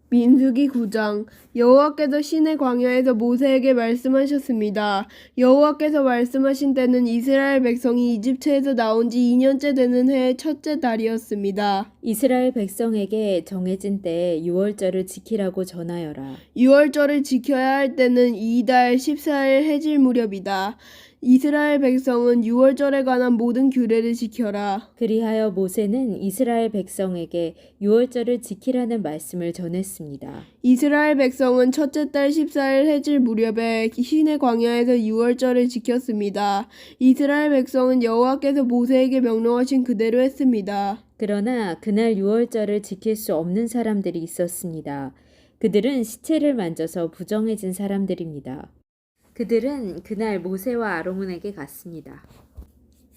민수기 9장. 여호와께서 시내 광야에서 모세에게 말씀하셨습니다. 여호와께서 말씀하신 때는 이스라엘 백성이 이집트에서 나온 지 2년째 되는 해의 첫째 달이었습니다. 이스라엘 백성에게 정해진 때에 유월절을 지키라고 전하여라. 유월절을 지켜야 할 때는 이달 14일 해질 무렵이다. 이스라엘 백성은 유월절에 관한 모든 규례를 지켜라. 그리하여 모세는 이스라엘 백성에게 유월절을 지키라는 말씀을 전했습니다. 이스라엘 백성은 첫째 달 14일 해질 무렵에 시내 광야에서 유월절을 지켰습니다. 이스라엘 백성은 여호와께서 모세에게 명령하신 그대로 했습니다. 그러나 그날 유월절을 지킬 수 없는 사람들이 있었습니다. 그들은 시체를 만져서 부정해진 사람들입니다. 그들은 그날 모세와 아론에게 갔습니다.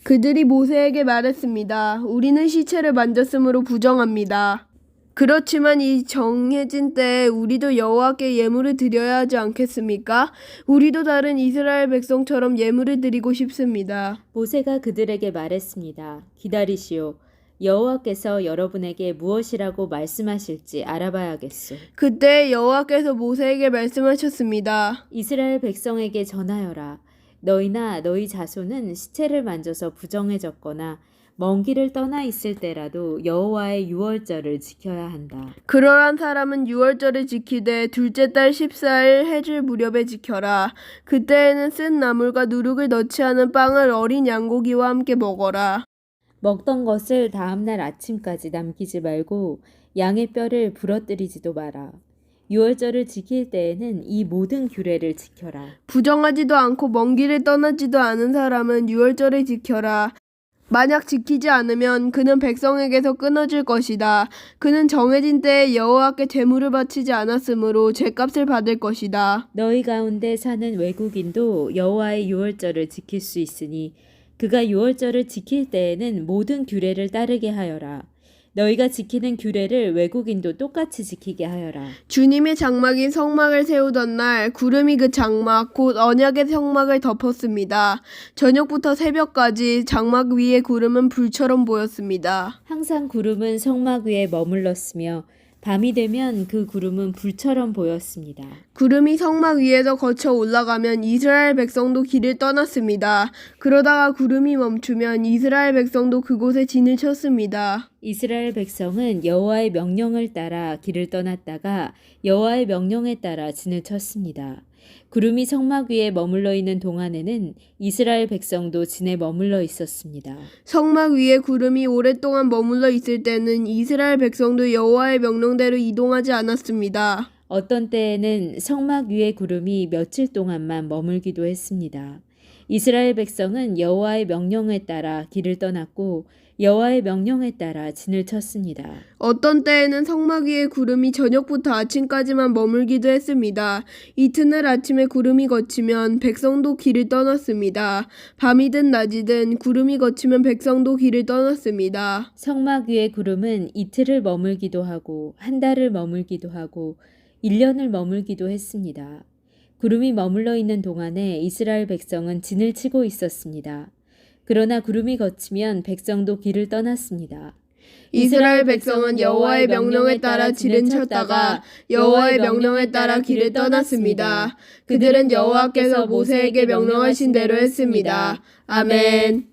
그들이 모세에게 말했습니다. 우리는 시체를 만졌으므로 부정합니다. 그렇지만 이 정해진 때에 우리도 여호와께 예물을 드려야 하지 않겠습니까? 우리도 다른 이스라엘 백성처럼 예물을 드리고 싶습니다. 모세가 그들에게 말했습니다. 기다리시오. 여호와께서 여러분에게 무엇이라고 말씀하실지 알아봐야겠소. 그때 여호와께서 모세에게 말씀하셨습니다. 이스라엘 백성에게 전하여라. 너희나 너희 자손은 시체를 만져서 부정해졌거나 먼 길을 떠나 있을 때라도 여호와의 유월절을 지켜야 한다. 그러한 사람은 유월절을 지키되 둘째 달 14일 해질 무렵에 지켜라. 그때에는 쓴 나물과 누룩을 넣지 않은 빵을 어린 양고기와 함께 먹어라. 먹던 것을 다음날 아침까지 남기지 말고 양의 뼈를 부러뜨리지도 마라. 유월절을 지킬 때에는 이 모든 규례를 지켜라. 부정하지도 않고 먼 길을 떠나지도 않은 사람은 유월절을 지켜라. 만약 지키지 않으면 그는 백성에게서 끊어질 것이다. 그는 정해진 때에 여호와께 제물을 바치지 않았으므로 죄값을 받을 것이다. 너희 가운데 사는 외국인도 여호와의 유월절을 지킬 수 있으니 그가 유월절을 지킬 때에는 모든 규례를 따르게 하여라. 너희가 지키는 규례를 외국인도 똑같이 지키게 하여라. 주님의 장막인 성막을 세우던 날 구름이 그 장막 곧 언약의 성막을 덮었습니다. 저녁부터 새벽까지 장막 위에 구름은 불처럼 보였습니다. 항상 구름은 성막 위에 머물렀으며 밤이 되면 그 구름은 불처럼 보였습니다. 구름이 성막 위에서 거쳐 올라가면 이스라엘 백성도 길을 떠났습니다. 그러다가 구름이 멈추면 이스라엘 백성도 그곳에 진을 쳤습니다. 이스라엘 백성은 여호와의 명령을 따라 길을 떠났다가 여호와의 명령에 따라 진을 쳤습니다. 구름이 성막 위에 머물러 있는 동안에는 이스라엘 백성도 진에 머물러 있었습니다. 성막 위에 구름이 오랫동안 머물러 있을 때는 이스라엘 백성도 여호와의 명령대로 이동하지 않았습니다. 어떤 때에는 성막 위에 구름이 며칠 동안만 머물기도 했습니다. 이스라엘 백성은 여호와의 명령에 따라 길을 떠났고 여호와의 명령에 따라 진을 쳤습니다. 어떤 때에는 성막 위에 구름이 저녁부터 아침까지만 머물기도 했습니다. 이튿날 아침에 구름이 걷히면 백성도 길을 떠났습니다. 밤이든 낮이든 구름이 걷히면 백성도 길을 떠났습니다. 성막 위에 구름은 이틀을 머물기도 하고 한 달을 머물기도 하고 1년을 머물기도 했습니다. 구름이 머물러 있는 동안에 이스라엘 백성은 진을 치고 있었습니다. 그러나 구름이 걷히면 백성도 길을 떠났습니다. 이스라엘 백성은 여호와의 명령에 따라 진을 쳤다가 여호와의 명령에 따라 길을 떠났습니다. 그들은 여호와께서 모세에게 명령하신 대로 했습니다. 아멘.